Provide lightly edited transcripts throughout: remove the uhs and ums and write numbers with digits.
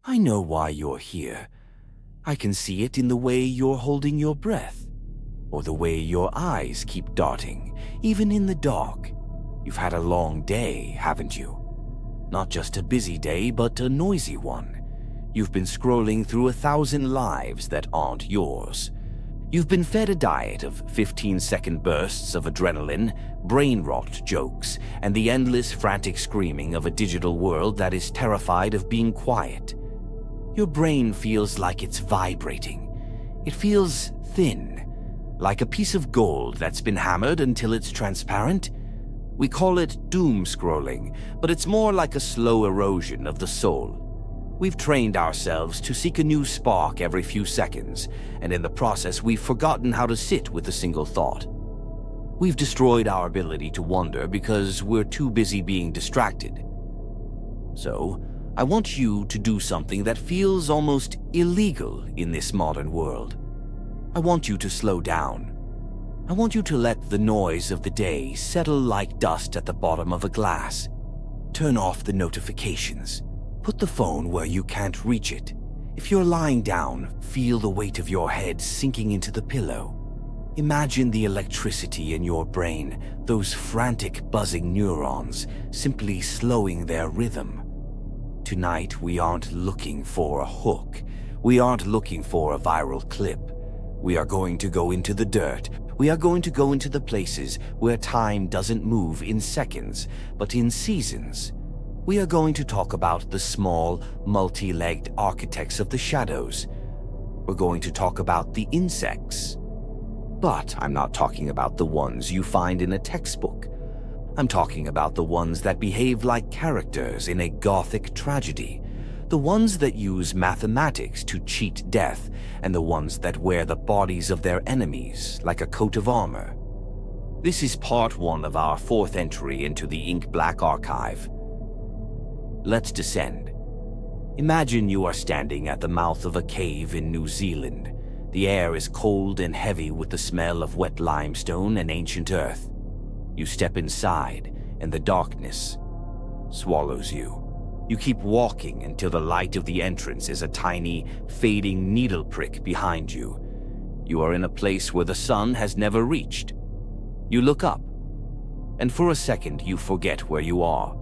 I know why you're here. I can see it in the way you're holding your breath, or the way your eyes keep darting, even in the dark. You've had a long day, haven't you? Not just a busy day, but a noisy one. You've been scrolling through 1,000 lives that aren't yours. You've been fed a diet of 15-second bursts of adrenaline, brain rot jokes, and the endless frantic screaming of a digital world that is terrified of being quiet. Your brain feels like it's vibrating. It feels thin, like a piece of gold that's been hammered until it's transparent. We call it doomscrolling, but it's more like a slow erosion of the soul. We've trained ourselves to seek a new spark every few seconds, and in the process we've forgotten how to sit with a single thought. We've destroyed our ability to wonder because we're too busy being distracted. So, I want you to do something that feels almost illegal in this modern world. I want you to slow down. I want you to let the noise of the day settle like dust at the bottom of a glass. Turn off the notifications. Put the phone where you can't reach it. If you're lying down, feel the weight of your head sinking into the pillow. Imagine the electricity in your brain, those frantic buzzing neurons, simply slowing their rhythm. Tonight, we aren't looking for a hook. We aren't looking for a viral clip. We are going to go into the dirt. We are going to go into the places where time doesn't move in seconds, but in seasons. We are going to talk about the small, multi-legged architects of the shadows. We're going to talk about the insects. But I'm not talking about the ones you find in a textbook. I'm talking about the ones that behave like characters in a Gothic tragedy, the ones that use mathematics to cheat death, and the ones that wear the bodies of their enemies like a coat of armor. This is part 1 of our 4th entry into the Ink Black Archive. Let's descend. Imagine you are standing at the mouth of a cave in New Zealand. The air is cold and heavy with the smell of wet limestone and ancient earth. You step inside, and the darkness swallows you. You keep walking until the light of the entrance is a tiny, fading needle prick behind you. You are in a place where the sun has never reached. You look up, and for a second you forget where you are.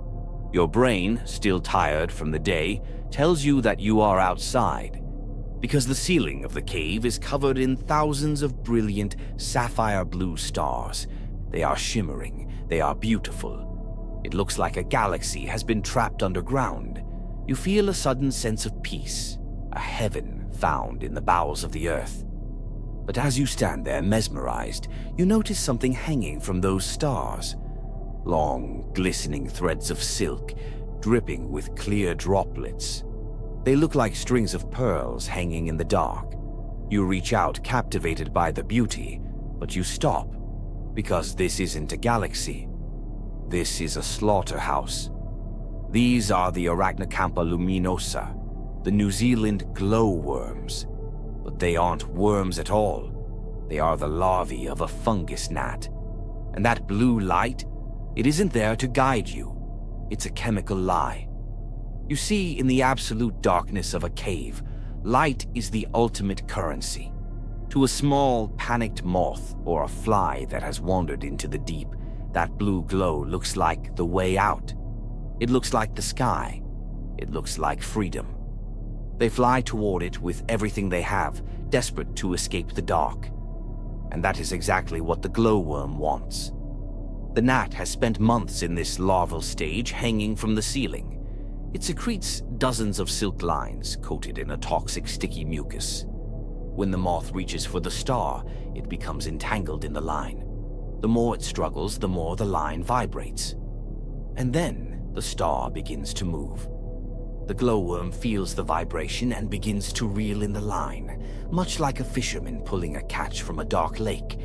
Your brain, still tired from the day, tells you that you are outside, because the ceiling of the cave is covered in thousands of brilliant sapphire blue stars. They are shimmering, they are beautiful. It looks like a galaxy has been trapped underground. You feel a sudden sense of peace, a heaven found in the bowels of the earth. But as you stand there mesmerized, you notice something hanging from those stars. Long, glistening threads of silk, dripping with clear droplets. They look like strings of pearls hanging in the dark. You reach out, captivated by the beauty, but you stop, because this isn't a galaxy. This is a slaughterhouse. These are the Arachnocampa luminosa, the New Zealand glowworms. But they aren't worms at all. They are the larvae of a fungus gnat. And that blue light, it isn't there to guide you. It's a chemical lie. You see, in the absolute darkness of a cave, light is the ultimate currency. To a small, panicked moth or a fly that has wandered into the deep, that blue glow looks like the way out. It looks like the sky. It looks like freedom. They fly toward it with everything they have, desperate to escape the dark. And that is exactly what the glowworm wants. The gnat has spent months in this larval stage hanging from the ceiling. It secretes dozens of silk lines coated in a toxic, sticky mucus. When the moth reaches for the star, it becomes entangled in the line. The more it struggles, the more the line vibrates. And then the star begins to move. The glowworm feels the vibration and begins to reel in the line, much like a fisherman pulling a catch from a dark lake.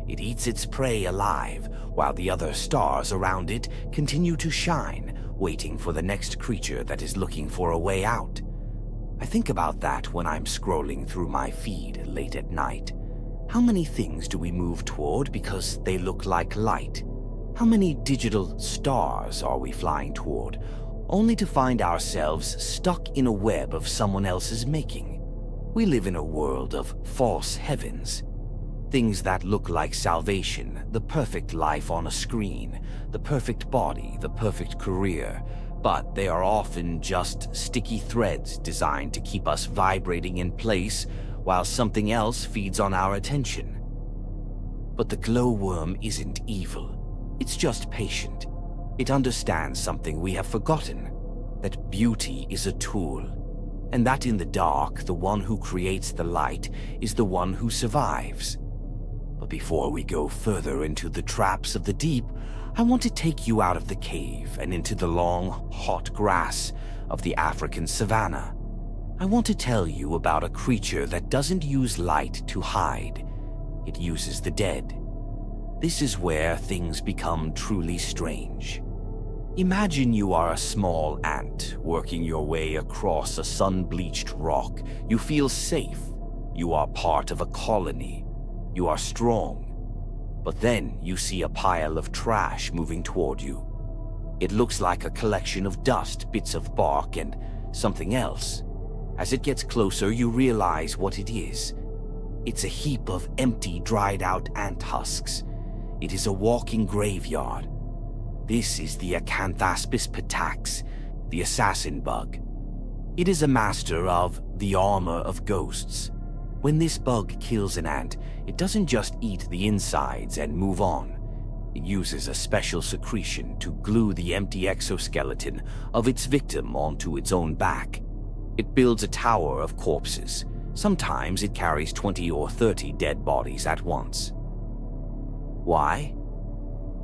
It eats its prey alive, while the other stars around it continue to shine, waiting for the next creature that is looking for a way out. I think about that when I'm scrolling through my feed late at night. How many things do we move toward because they look like light? How many digital stars are we flying toward? only to find ourselves stuck in a web of someone else's making. We live in a world of false heavens. Things that look like salvation, the perfect life on a screen, the perfect body, the perfect career, but they are often just sticky threads designed to keep us vibrating in place while something else feeds on our attention. But the glowworm isn't evil. It's just patient. It understands something we have forgotten, that beauty is a tool, and that in the dark, the one who creates the light is the one who survives. But before we go further into the traps of the deep, I want to take you out of the cave and into the long, hot grass of the African savanna. I want to tell you about a creature that doesn't use light to hide. It uses the dead. This is where things become truly strange. Imagine you are a small ant working your way across a sun-bleached rock. You feel safe. You are part of a colony. You are strong. But then you see a pile of trash moving toward you. It looks like a collection of dust, bits of bark, and something else. As it gets closer, you realize what it is. It's a heap of empty, dried-out ant husks. It is a walking graveyard. This is the Acanthaspis petax, the assassin bug. It is a master of the armor of ghosts. When this bug kills an ant, it doesn't just eat the insides and move on. It uses a special secretion to glue the empty exoskeleton of its victim onto its own back. It builds a tower of corpses. Sometimes it carries 20 or 30 dead bodies at once. Why?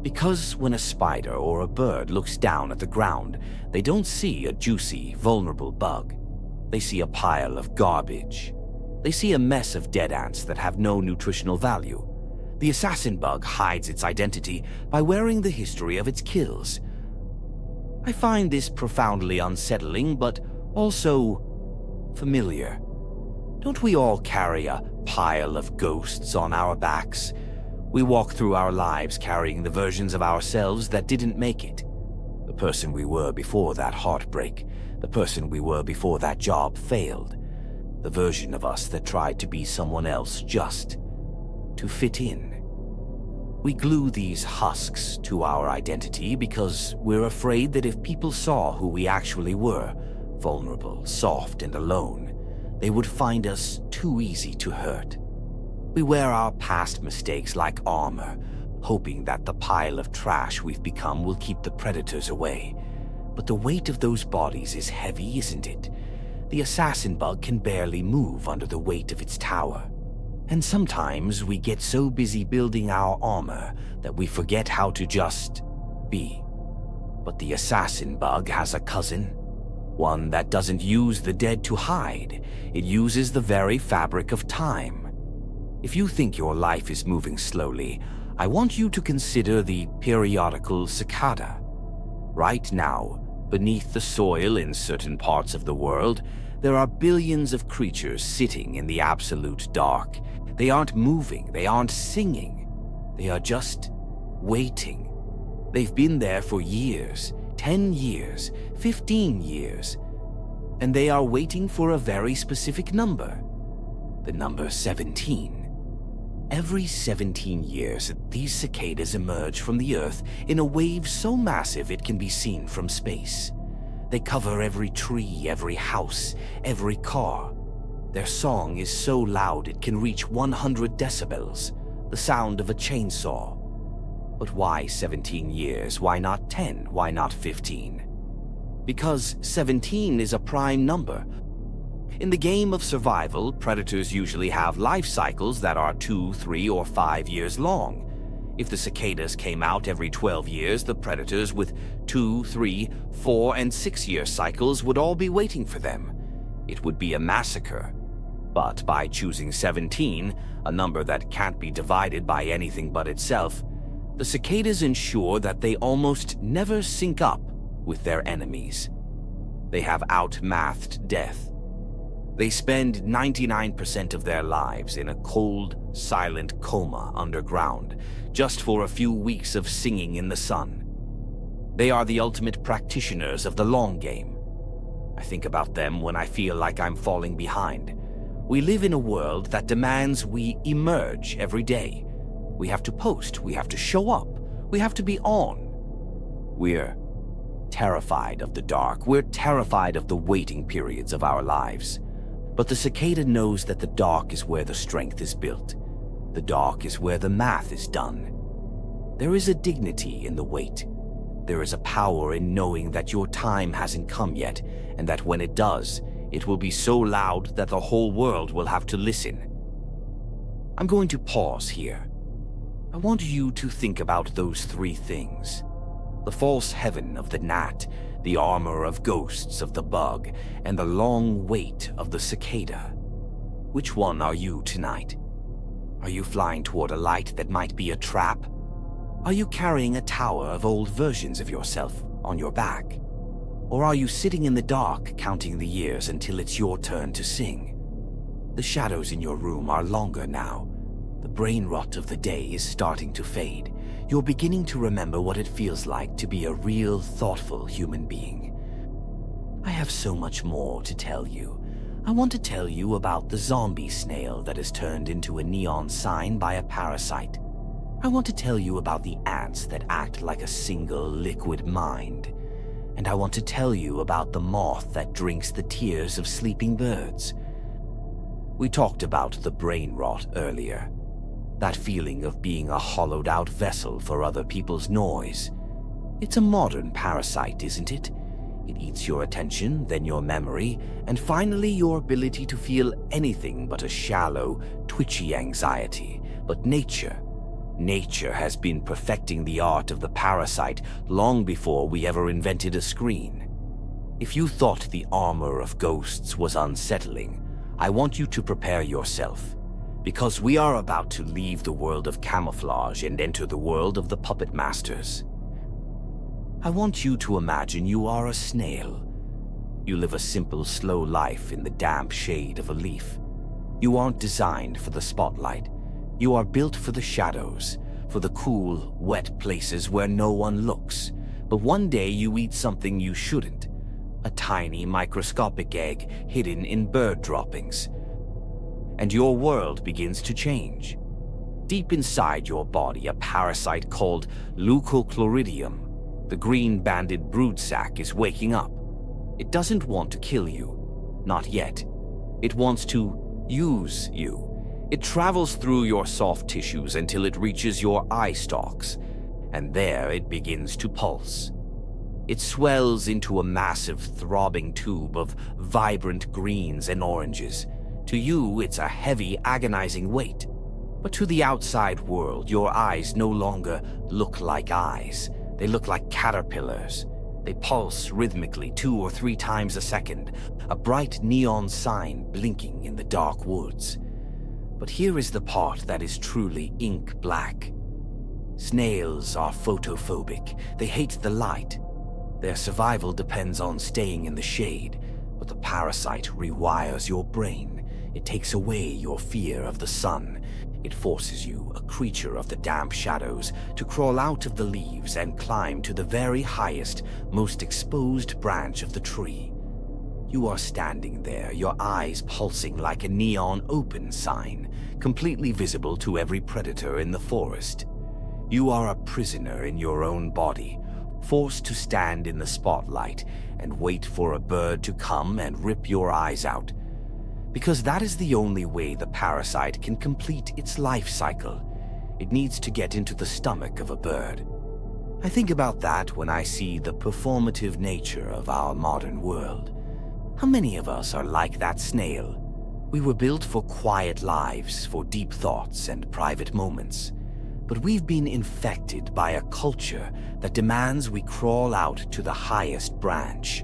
Because when a spider or a bird looks down at the ground, they don't see a juicy, vulnerable bug. They see a pile of garbage. They see a mess of dead ants that have no nutritional value. The assassin bug hides its identity by wearing the history of its kills. I find this profoundly unsettling, but also familiar. Don't we all carry a pile of ghosts on our backs? We walk through our lives carrying the versions of ourselves that didn't make it. The person we were before that heartbreak, the person we were before that job failed. The version of us that tried to be someone else just to fit in. We glue these husks to our identity because we're afraid that if people saw who we actually were, vulnerable, soft, and alone, they would find us too easy to hurt. We wear our past mistakes like armor, hoping that the pile of trash we've become will keep the predators away. But the weight of those bodies is heavy, isn't it? The assassin bug can barely move under the weight of its tower. And sometimes we get so busy building our armor that we forget how to just be. But the assassin bug has a cousin, one that doesn't use the dead to hide. It uses the very fabric of time. If you think your life is moving slowly, I want you to consider the Periodical Cicada. Right now, beneath the soil in certain parts of the world, there are billions of creatures sitting in the absolute dark. They aren't moving, they aren't singing. They are just waiting. They've been there for years, 10 years, 15 years. And they are waiting for a very specific number. The number 17. Every 17 years, these cicadas emerge from the Earth in a wave so massive it can be seen from space. They cover every tree, every house, every car. Their song is so loud it can reach 100 decibels, the sound of a chainsaw. But why 17 years? Why not 10? Why not 15? Because 17 is a prime number. In the game of survival, predators usually have life cycles that are 2, 3, or 5 years long. If the cicadas came out every 12 years, the predators with 2, 3, 4, and 6-year cycles would all be waiting for them. It would be a massacre. But by choosing 17, a number that can't be divided by anything but itself, the cicadas ensure that they almost never sync up with their enemies. They have outmathed death. They spend 99% of their lives in a cold, silent coma underground, just for a few weeks of singing in the sun. They are the ultimate practitioners of the long game. I think about them when I feel like I'm falling behind. We live in a world that demands we emerge every day. We have to post, we have to show up, we have to be on. We're terrified of the dark. We're terrified of the waiting periods of our lives. But the cicada knows that the dark is where the strength is built. The dark is where the math is done. There is a dignity in the wait. There is a power in knowing that your time hasn't come yet, and that when it does, it will be so loud that the whole world will have to listen. I'm going to pause here. I want you to think about those three things. The false heaven of the gnat, the armor of ghosts of the bug, and the long wait of the cicada. Which one are you tonight? Are you flying toward a light that might be a trap? Are you carrying a tower of old versions of yourself on your back? Or are you sitting in the dark counting the years until it's your turn to sing? The shadows in your room are longer now. The brain rot of the day is starting to fade. You're beginning to remember what it feels like to be a real, thoughtful human being. I have so much more to tell you. I want to tell you about the zombie snail that is turned into a neon sign by a parasite. I want to tell you about the ants that act like a single liquid mind. And I want to tell you about the moth that drinks the tears of sleeping birds. We talked about the brain rot earlier. That feeling of being a hollowed-out vessel for other people's noise. It's a modern parasite, isn't it? It eats your attention, then your memory, and finally your ability to feel anything but a shallow, twitchy anxiety. But nature has been perfecting the art of the parasite long before we ever invented a screen. If you thought the armor of ghosts was unsettling, I want you to prepare yourself. Because we are about to leave the world of camouflage and enter the world of the puppet masters. I want you to imagine you are a snail. You live a simple, slow life in the damp shade of a leaf. You aren't designed for the spotlight. You are built for the shadows, for the cool, wet places where no one looks. But one day you eat something you shouldn't. A tiny, microscopic egg hidden in bird droppings. And your world begins to change. Deep inside your body, a parasite called leucochloridium, the green-banded broodsac, is waking up. It doesn't want to kill you. Not yet. It wants to use you. It travels through your soft tissues until it reaches your eye stalks, and there it begins to pulse. It swells into a massive, throbbing tube of vibrant greens and oranges. To you, it's a heavy, agonizing weight. But to the outside world, your eyes no longer look like eyes. They look like caterpillars. They pulse rhythmically 2 or 3 times a second, a bright neon sign blinking in the dark woods. But here is the part that is truly ink black. Snails are photophobic. They hate the light. Their survival depends on staying in the shade, but the parasite rewires your brain. It takes away your fear of the sun. It forces you, a creature of the damp shadows, to crawl out of the leaves and climb to the very highest, most exposed branch of the tree. You are standing there, your eyes pulsing like a neon open sign, completely visible to every predator in the forest. You are a prisoner in your own body, forced to stand in the spotlight and wait for a bird to come and rip your eyes out. Because that is the only way the parasite can complete its life cycle. It needs to get into the stomach of a bird. I think about that when I see the performative nature of our modern world. How many of us are like that snail? We were built for quiet lives, for deep thoughts and private moments. But we've been infected by a culture that demands we crawl out to the highest branch.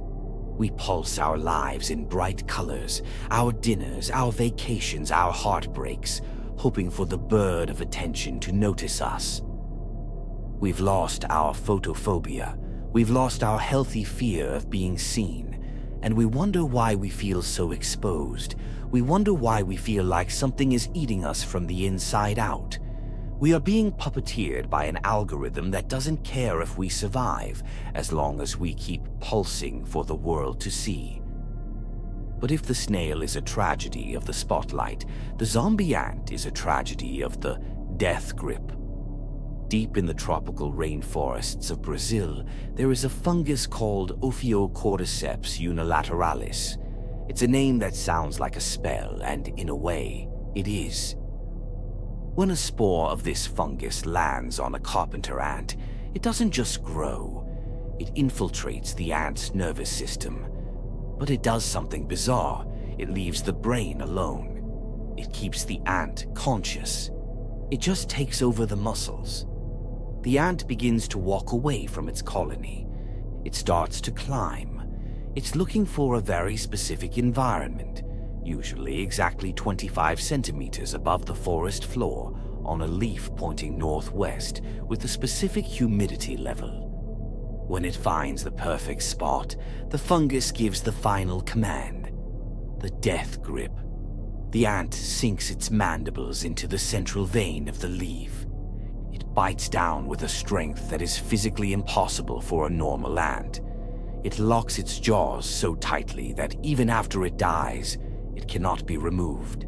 We pulse our lives in bright colors, our dinners, our vacations, our heartbreaks, hoping for the bird of attention to notice us. We've lost our photophobia. We've lost our healthy fear of being seen. And we wonder why we feel so exposed. We wonder why we feel like something is eating us from the inside out. We are being puppeteered by an algorithm that doesn't care if we survive, as long as we keep pulsing for the world to see. But if the snail is a tragedy of the spotlight, the zombie ant is a tragedy of the death grip. Deep in the tropical rainforests of Brazil, there is a fungus called Cordyceps unilateralis. It's a name that sounds like a spell, and in a way, it is. When a spore of this fungus lands on a carpenter ant, it doesn't just grow. It infiltrates the ant's nervous system. But it does something bizarre. It leaves the brain alone. It keeps the ant conscious. It just takes over the muscles. The ant begins to walk away from its colony. It starts to climb. It's looking for a very specific environment, usually exactly 25 centimeters above the forest floor, on a leaf pointing northwest with a specific humidity level. When it finds the perfect spot, the fungus gives the final command, the death grip. The ant sinks its mandibles into the central vein of the leaf. It bites down with a strength that is physically impossible for a normal ant. It locks its jaws so tightly that even after it dies, it cannot be removed.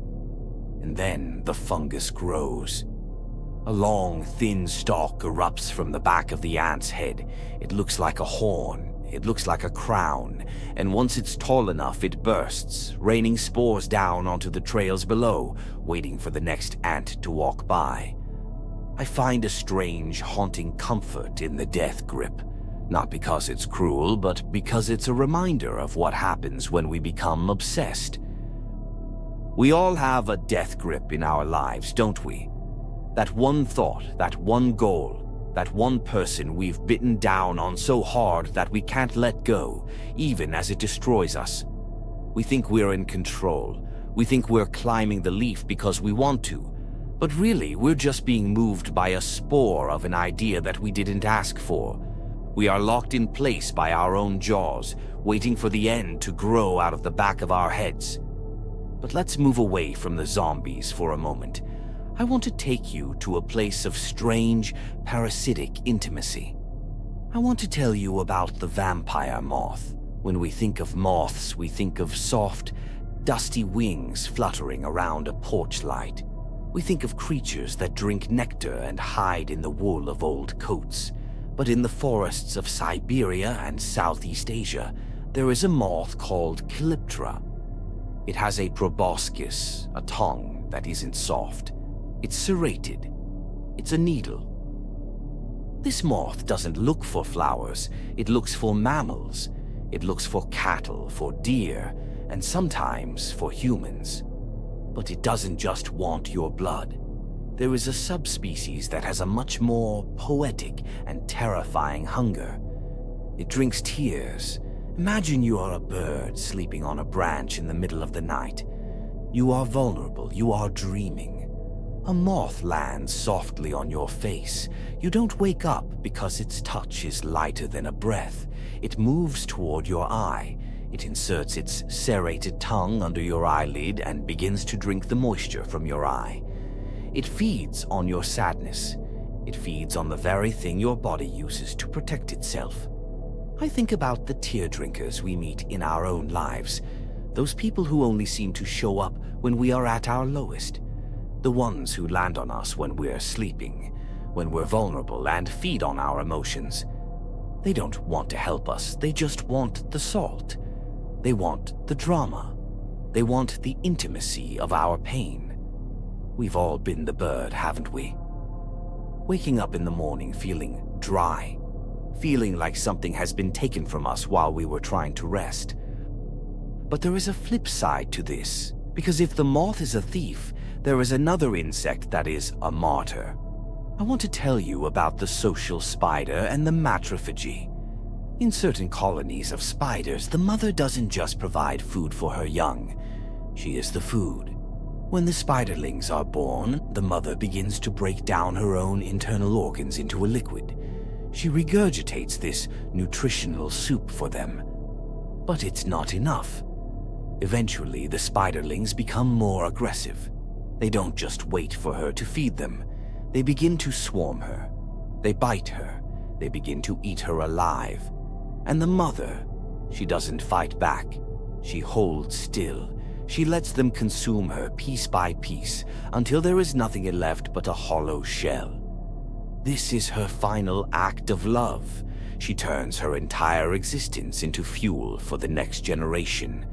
And then the fungus grows. A long, thin stalk erupts from the back of the ant's head. It looks like a horn. It looks like a crown. And once it's tall enough, it bursts, raining spores down onto the trails below, waiting for the next ant to walk by. I find a strange, haunting comfort in the death grip. Not because it's cruel, but because it's a reminder of what happens when we become obsessed. We all have a death grip in our lives, don't we? That one thought, that one goal, that one person we've bitten down on so hard that we can't let go, even as it destroys us. We think we're in control. We think we're climbing the leaf because we want to. But really, we're just being moved by a spore of an idea that we didn't ask for. We are locked in place by our own jaws, waiting for the end to grow out of the back of our heads. But let's move away from the zombies for a moment. I want to take you to a place of strange, parasitic intimacy. I want to tell you about the vampire moth. When we think of moths, we think of soft, dusty wings fluttering around a porch light. We think of creatures that drink nectar and hide in the wool of old coats. But in the forests of Siberia and Southeast Asia, there is a moth called Calyptra. It has a proboscis, a tongue that isn't soft. It's serrated. It's a needle. This moth doesn't look for flowers. It looks for mammals. It looks for cattle, for deer, and sometimes for humans. But it doesn't just want your blood. There is a subspecies that has a much more poetic and terrifying hunger. It drinks tears. Imagine you are a bird sleeping on a branch in the middle of the night. You are vulnerable. You are dreaming. A moth lands softly on your face. You don't wake up because its touch is lighter than a breath. It moves toward your eye. It inserts its serrated tongue under your eyelid and begins to drink the moisture from your eye. It feeds on your sadness. It feeds on the very thing your body uses to protect itself. I think about the tear drinkers we meet in our own lives. Those people who only seem to show up when we are at our lowest. The ones who land on us when we're sleeping, when we're vulnerable and feed on our emotions. They don't want to help us, they just want the salt. They want the drama. They want the intimacy of our pain. We've all been the bird, haven't we? Waking up in the morning feeling dry, feeling like something has been taken from us while we were trying to rest. But there is a flip side to this, because if the moth is a thief, there is another insect that is a martyr. I want to tell you about the social spider and the matrophagy. In certain colonies of spiders, the mother doesn't just provide food for her young. She is the food. When the spiderlings are born, the mother begins to break down her own internal organs into a liquid. She regurgitates this nutritional soup for them. But it's not enough. Eventually, the spiderlings become more aggressive. They don't just wait for her to feed them. They begin to swarm her. They bite her. They begin to eat her alive. And the mother, she doesn't fight back. She holds still. She lets them consume her piece by piece until there is nothing left but a hollow shell. This is her final act of love. She turns her entire existence into fuel for the next generation.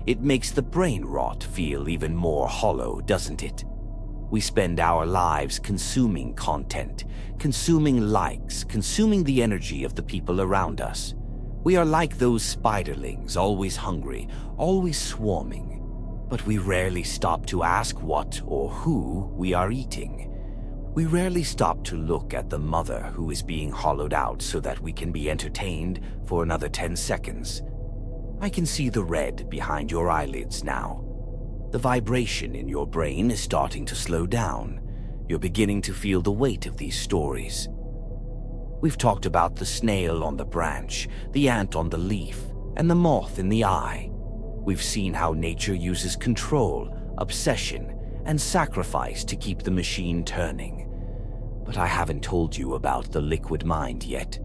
It makes the brain rot feel even more hollow, doesn't it? We spend our lives consuming content, consuming likes, consuming the energy of the people around us. We are like those spiderlings, always hungry, always swarming. But we rarely stop to ask what or who we are eating. We rarely stop to look at the mother who is being hollowed out so that we can be entertained for another 10 seconds. I can see the red behind your eyelids now. The vibration in your brain is starting to slow down. You're beginning to feel the weight of these stories. We've talked about the snail on the branch, the ant on the leaf, and the moth in the eye. We've seen how nature uses control, obsession, and sacrifice to keep the machine turning. But I haven't told you about the liquid mind yet.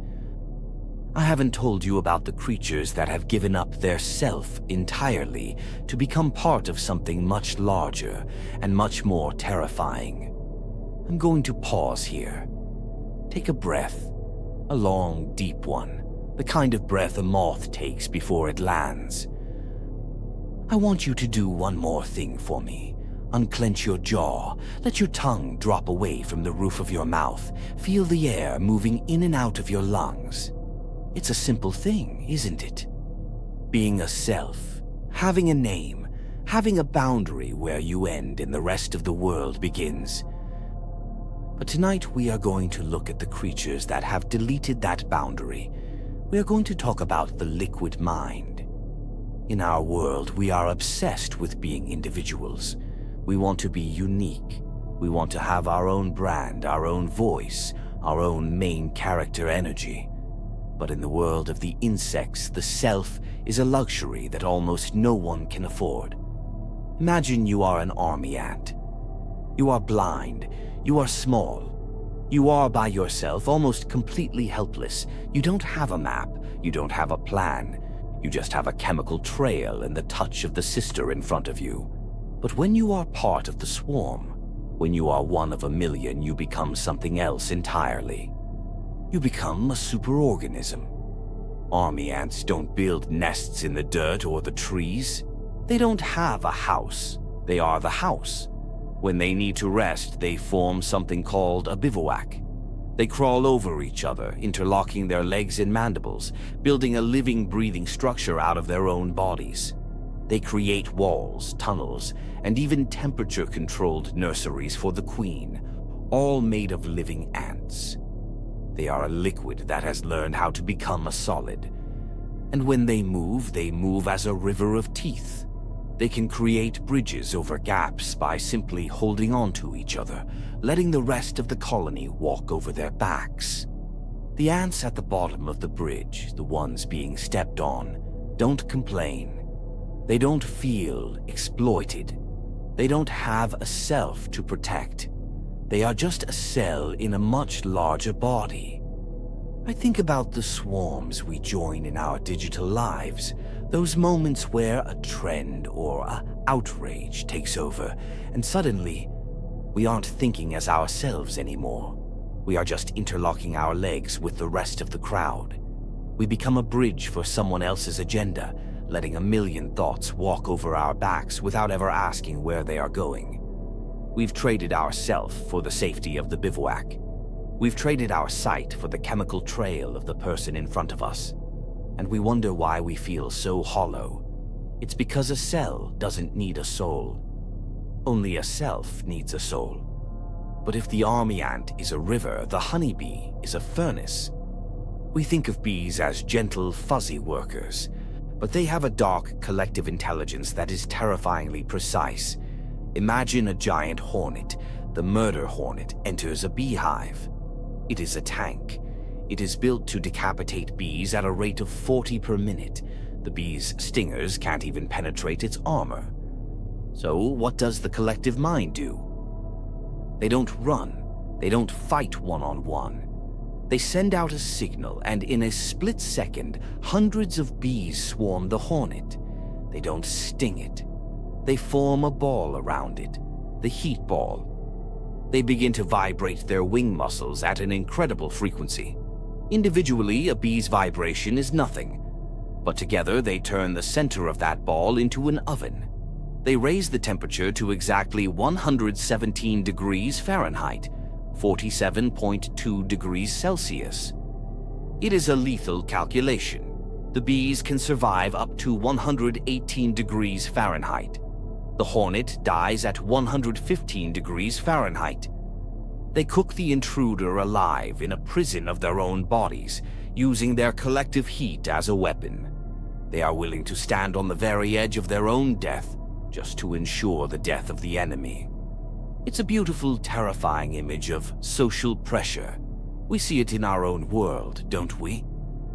I haven't told you about the creatures that have given up their self entirely to become part of something much larger and much more terrifying. I'm going to pause here. Take a breath, a long, deep one, the kind of breath a moth takes before it lands. I want you to do one more thing for me. Unclench your jaw, let your tongue drop away from the roof of your mouth, feel the air moving in and out of your lungs. It's a simple thing, isn't it? Being a self, having a name, having a boundary where you end and the rest of the world begins. But tonight we are going to look at the creatures that have deleted that boundary. We are going to talk about the liquid mind. In our world, we are obsessed with being individuals. We want to be unique. We want to have our own brand, our own voice, our own main character energy. But in the world of the insects, the self is a luxury that almost no one can afford. Imagine you are an army ant. You are blind. You are small. You are by yourself, almost completely helpless. You don't have a map. You don't have a plan. You just have a chemical trail and the touch of the sister in front of you. But when you are part of the swarm, when you are one of a million, you become something else entirely. You become a superorganism. Army ants don't build nests in the dirt or the trees. They don't have a house. They are the house. When they need to rest, they form something called a bivouac. They crawl over each other, interlocking their legs and mandibles, building a living, breathing structure out of their own bodies. They create walls, tunnels, and even temperature-controlled nurseries for the queen, all made of living ants. They are a liquid that has learned how to become a solid. And when they move as a river of teeth. They can create bridges over gaps by simply holding on to each other, letting the rest of the colony walk over their backs. The ants at the bottom of the bridge, the ones being stepped on, don't complain. They don't feel exploited. They don't have a self to protect. They are just a cell in a much larger body. I think about the swarms we join in our digital lives, those moments where a trend or an outrage takes over, and suddenly, we aren't thinking as ourselves anymore. We are just interlocking our legs with the rest of the crowd. We become a bridge for someone else's agenda, letting a million thoughts walk over our backs without ever asking where they are going. We've traded ourself for the safety of the bivouac. We've traded our sight for the chemical trail of the person in front of us. And we wonder why we feel so hollow. It's because a cell doesn't need a soul. Only a self needs a soul. But if the army ant is a river, the honeybee is a furnace. We think of bees as gentle, fuzzy workers, but they have a dark, collective intelligence that is terrifyingly precise. Imagine a giant hornet. The murder hornet enters a beehive. It is a tank. It is built to decapitate bees at a rate of 40 per minute. The bee's stingers can't even penetrate its armor. So what does the collective mind do? They don't run. They don't fight one-on-one. They send out a signal, and in a split second, hundreds of bees swarm the hornet. They don't sting it. They form a ball around it, the heat ball. They begin to vibrate their wing muscles at an incredible frequency. Individually, a bee's vibration is nothing, but together they turn the center of that ball into an oven. They raise the temperature to exactly 117 degrees Fahrenheit, 47.2 degrees Celsius. It is a lethal calculation. The bees can survive up to 118 degrees Fahrenheit. The hornet dies at 115 degrees Fahrenheit. They cook the intruder alive in a prison of their own bodies, using their collective heat as a weapon. They are willing to stand on the very edge of their own death just to ensure the death of the enemy. It's a beautiful, terrifying image of social pressure. We see it in our own world, don't we?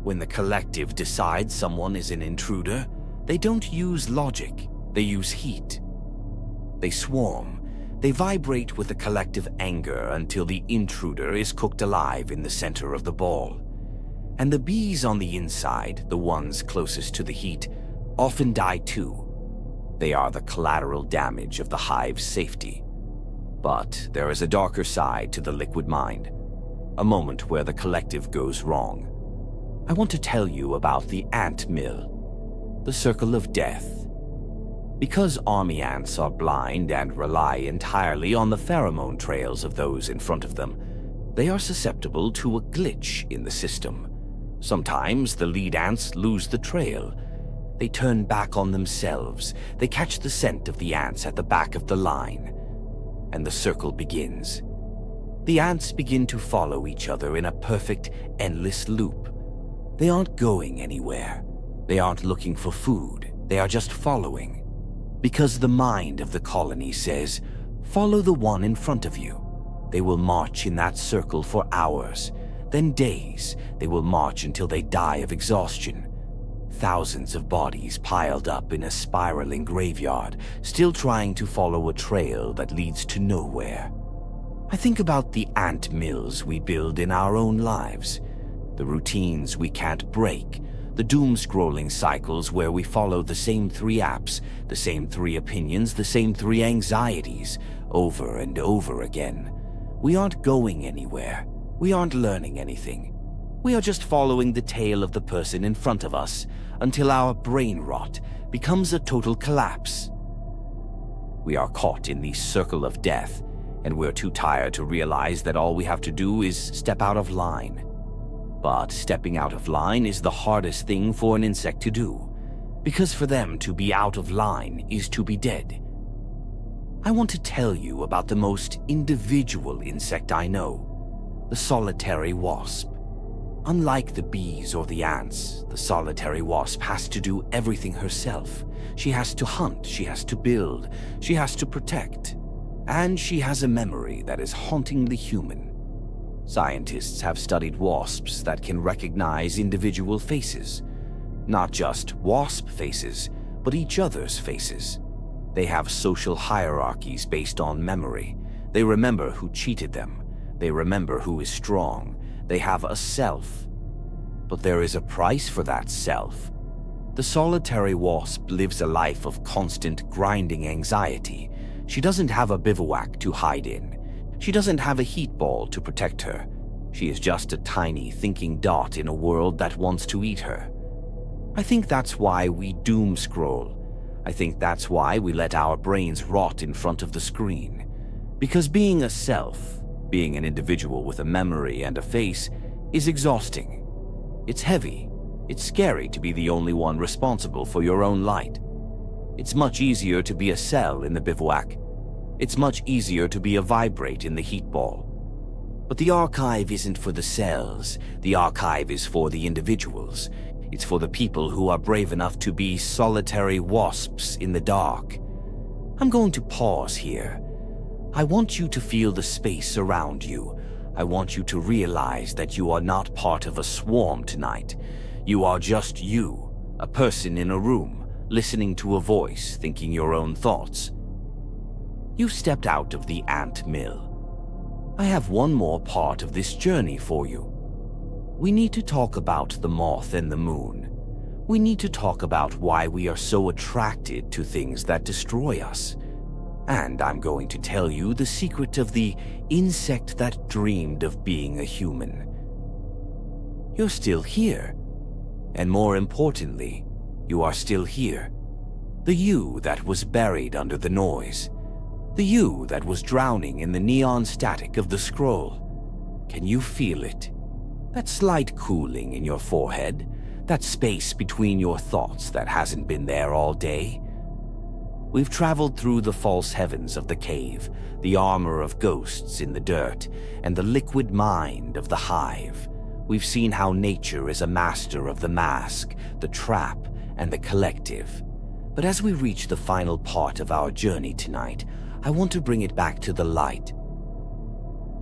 When the collective decides someone is an intruder, they don't use logic, they use heat. They swarm. They vibrate with a collective anger until the intruder is cooked alive in the center of the ball. And the bees on the inside, the ones closest to the heat, often die too. They are the collateral damage of the hive's safety. But there is a darker side to the liquid mind, a moment where the collective goes wrong. I want to tell you about the ant mill, the circle of death. Because army ants are blind and rely entirely on the pheromone trails of those in front of them, they are susceptible to a glitch in the system. Sometimes the lead ants lose the trail. They turn back on themselves. They catch the scent of the ants at the back of the line. And the circle begins. The ants begin to follow each other in a perfect, endless loop. They aren't going anywhere. They aren't looking for food. They are just following. Because the mind of the colony says, follow the one in front of you. They will march in that circle for hours, then days. They will march until they die of exhaustion. Thousands of bodies piled up in a spiraling graveyard, still trying to follow a trail that leads to nowhere. I think about the ant mills we build in our own lives, the routines we can't break, the doom-scrolling cycles where we follow the same 3 apps, the same 3 opinions, the same 3 anxieties, over and over again. We aren't going anywhere. We aren't learning anything. We are just following the tail of the person in front of us until our brain rot becomes a total collapse. We are caught in the circle of death, and we're too tired to realize that all we have to do is step out of line. But stepping out of line is the hardest thing for an insect to do, because for them to be out of line is to be dead. I want to tell you about the most individual insect I know, the solitary wasp. Unlike the bees or the ants, the solitary wasp has to do everything herself. She has to hunt, she has to build, she has to protect, and she has a memory that is hauntingly human. Scientists have studied wasps that can recognize individual faces. Not just wasp faces, but each other's faces. They have social hierarchies based on memory. They remember who cheated them. They remember who is strong. They have a self. But there is a price for that self. The solitary wasp lives a life of constant grinding anxiety. She doesn't have a bivouac to hide in. She doesn't have a heat ball to protect her. She is just a tiny thinking dot in a world that wants to eat her. I think that's why we doom scroll. I think that's why we let our brains rot in front of the screen. Because being a self, being an individual with a memory and a face, is exhausting. It's heavy. It's scary to be the only one responsible for your own light. It's much easier to be a cell in the bivouac. It's much easier to be a vibrate in the heat ball. But the archive isn't for the cells. The archive is for the individuals. It's for the people who are brave enough to be solitary wasps in the dark. I'm going to pause here. I want you to feel the space around you. I want you to realize that you are not part of a swarm tonight. You are just you, a person in a room, listening to a voice, thinking your own thoughts. You stepped out of the ant mill. I have one more part of this journey for you. We need to talk about the moth and the moon. We need to talk about why we are so attracted to things that destroy us. And I'm going to tell you the secret of the insect that dreamed of being a human. You're still here. And more importantly, you are still here. The you that was buried under the noise. The you that was drowning in the neon static of the scroll. Can you feel it? That slight cooling in your forehead? That space between your thoughts that hasn't been there all day? We've traveled through the false heavens of the cave, the armor of ghosts in the dirt, and the liquid mind of the hive. We've seen how nature is a master of the mask, the trap, and the collective. But as we reach the final part of our journey tonight, I want to bring it back to the light.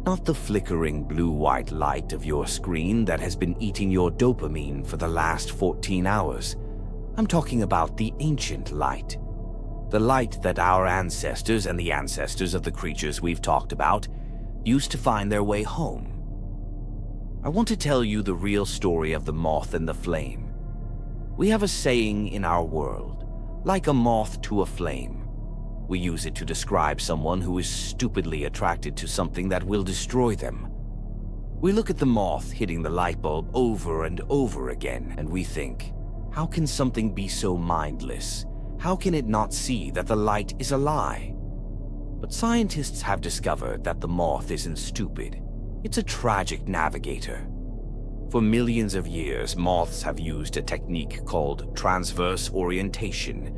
Not the flickering blue-white light of your screen that has been eating your dopamine for the last 14 hours. I'm talking about the ancient light. The light that our ancestors and the ancestors of the creatures we've talked about used to find their way home. I want to tell you the real story of the moth and the flame. We have a saying in our world, like a moth to a flame. We use it to describe someone who is stupidly attracted to something that will destroy them. We look at the moth hitting the light bulb over and over again, and we think, how can something be so mindless? How can it not see that the light is a lie? But scientists have discovered that the moth isn't stupid. It's a tragic navigator. For millions of years, moths have used a technique called transverse orientation.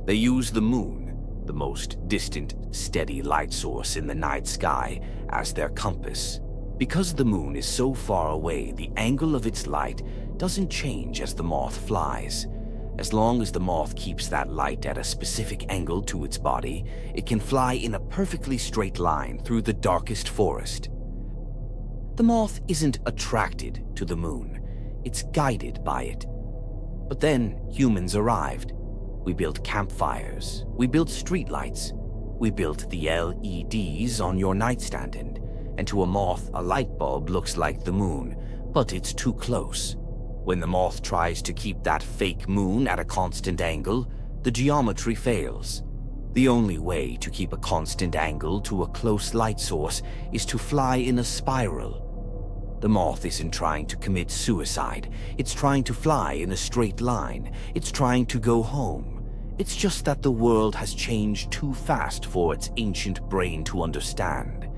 They use the moon, the most distant, steady light source in the night sky, as their compass. Because the moon is so far away, the angle of its light doesn't change as the moth flies. As long as the moth keeps that light at a specific angle to its body, it can fly in a perfectly straight line through the darkest forest. The moth isn't attracted to the moon, it's guided by it. But then humans arrived. We built campfires, we built streetlights, we built the LEDs on your nightstand, and to a moth, a light bulb looks like the moon, but it's too close. When the moth tries to keep that fake moon at a constant angle, the geometry fails. The only way to keep a constant angle to a close light source is to fly in a spiral. The moth isn't trying to commit suicide. It's trying to fly in a straight line. It's trying to go home. It's just that the world has changed too fast for its ancient brain to understand.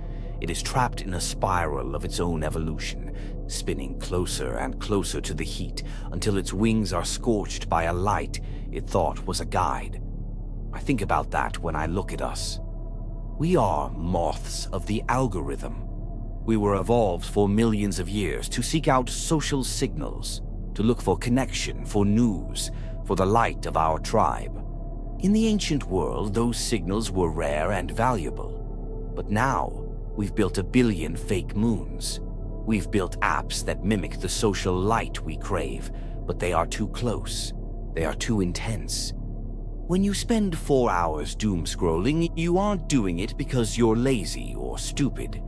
It is trapped in a spiral of its own evolution, spinning closer and closer to the heat until its wings are scorched by a light it thought was a guide. I think about that when I look at us. We are moths of the algorithm. We were evolved for millions of years to seek out social signals, to look for connection, for news, for the light of our tribe. In the ancient world, those signals were rare and valuable. But now, we've built 1 billion fake moons. We've built apps that mimic the social light we crave, but they are too close. They are too intense. When you spend 4 hours doomscrolling, you aren't doing it because you're lazy or stupid.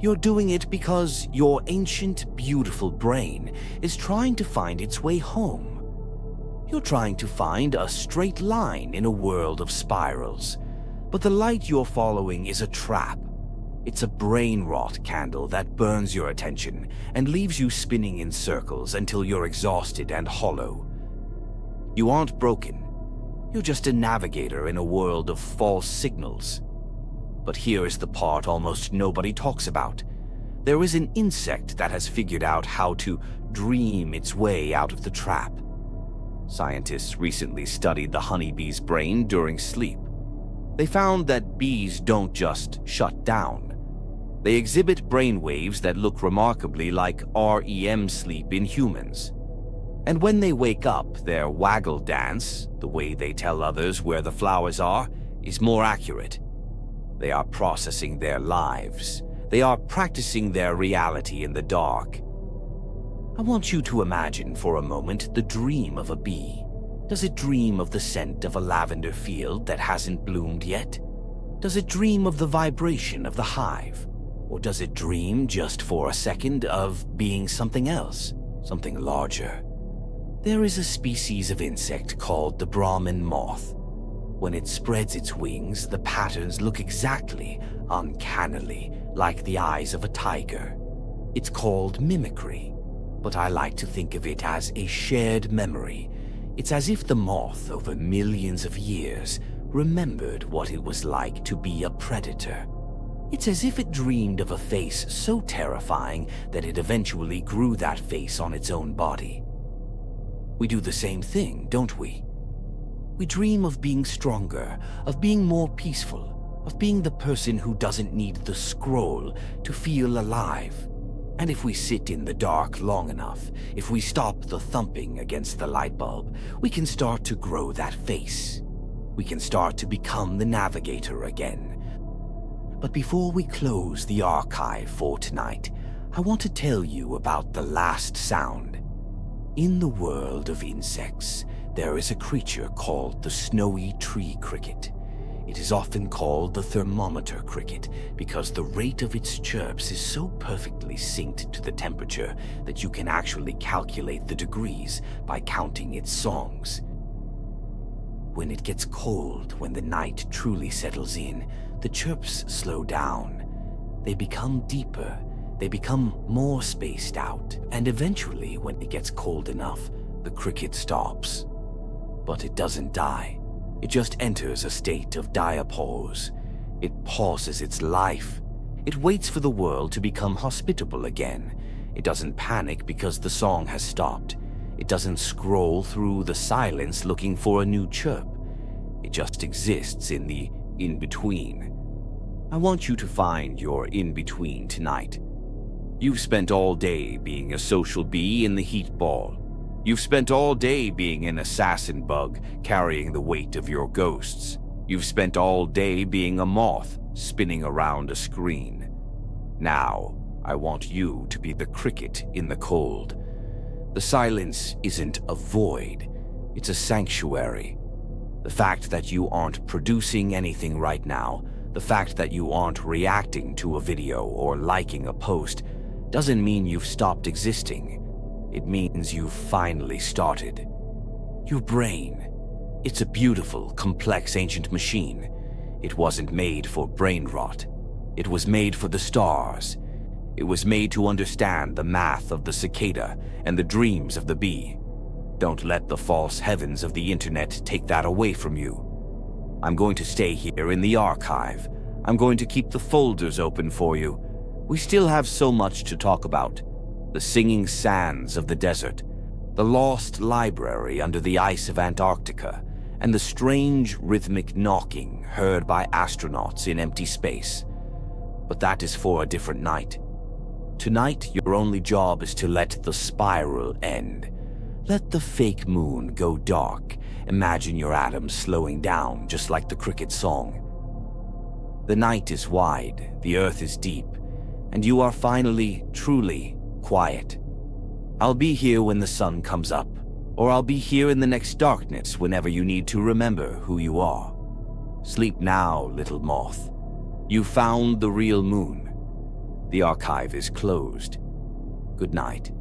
You're doing it because your ancient, beautiful brain is trying to find its way home. You're trying to find a straight line in a world of spirals. But the light you're following is a trap. It's a brain rot candle that burns your attention and leaves you spinning in circles until you're exhausted and hollow. You aren't broken. You're just a navigator in a world of false signals. But here is the part almost nobody talks about. There is an insect that has figured out how to dream its way out of the trap. Scientists recently studied the honeybee's brain during sleep. They found that bees don't just shut down. They exhibit brain waves that look remarkably like REM sleep in humans. And when they wake up, their waggle dance, the way they tell others where the flowers are, is more accurate. They are processing their lives. They are practicing their reality in the dark. I want you to imagine for a moment the dream of a bee. Does it dream of the scent of a lavender field that hasn't bloomed yet? Does it dream of the vibration of the hive? Or does it dream just for a second of being something else, something larger? There is a species of insect called the Brahmin moth. When it spreads its wings, the patterns look exactly, uncannily, like the eyes of a tiger. It's called mimicry, but I like to think of it as a shared memory. It's as if the moth, over millions of years, remembered what it was like to be a predator. It's as if it dreamed of a face so terrifying that it eventually grew that face on its own body. We do the same thing, don't we? We dream of being stronger, of being more peaceful, of being the person who doesn't need the scroll to feel alive. And if we sit in the dark long enough, if we stop the thumping against the light bulb, we can start to grow that face. We can start to become the navigator again. But before we close the archive for tonight, I want to tell you about the last sound. In the world of insects, there is a creature called the snowy tree cricket. It is often called the thermometer cricket because the rate of its chirps is so perfectly synced to the temperature that you can actually calculate the degrees by counting its songs. When it gets cold, when the night truly settles in, the chirps slow down. They become deeper, they become more spaced out, and eventually, when it gets cold enough, the cricket stops. But it doesn't die. It just enters a state of diapause. It pauses its life. It waits for the world to become hospitable again. It doesn't panic because the song has stopped. It doesn't scroll through the silence looking for a new chirp. It just exists in the in-between. I want you to find your in-between tonight. You've spent all day being a social bee in the heat ball. You've spent all day being an assassin bug, carrying the weight of your ghosts. You've spent all day being a moth, spinning around a screen. Now, I want you to be the cricket in the cold. The silence isn't a void, it's a sanctuary. The fact that you aren't producing anything right now, the fact that you aren't reacting to a video or liking a post, doesn't mean you've stopped existing. It means you've finally started. Your brain. It's a beautiful, complex ancient machine. It wasn't made for brain rot. It was made for the stars. It was made to understand the math of the cicada and the dreams of the bee. Don't let the false heavens of the internet take that away from you. I'm going to stay here in the archive. I'm going to keep the folders open for you. We still have so much to talk about. The singing sands of the desert, the lost library under the ice of Antarctica, and the strange rhythmic knocking heard by astronauts in empty space. But that is for a different night. Tonight, your only job is to let the spiral end. Let the fake moon go dark. Imagine your atoms slowing down, just like the cricket song. The night is wide, the earth is deep, and you are finally, truly quiet. I'll be here when the sun comes up, or I'll be here in the next darkness whenever you need to remember who you are. Sleep now, little moth. You found the real moon. The archive is closed. Good night.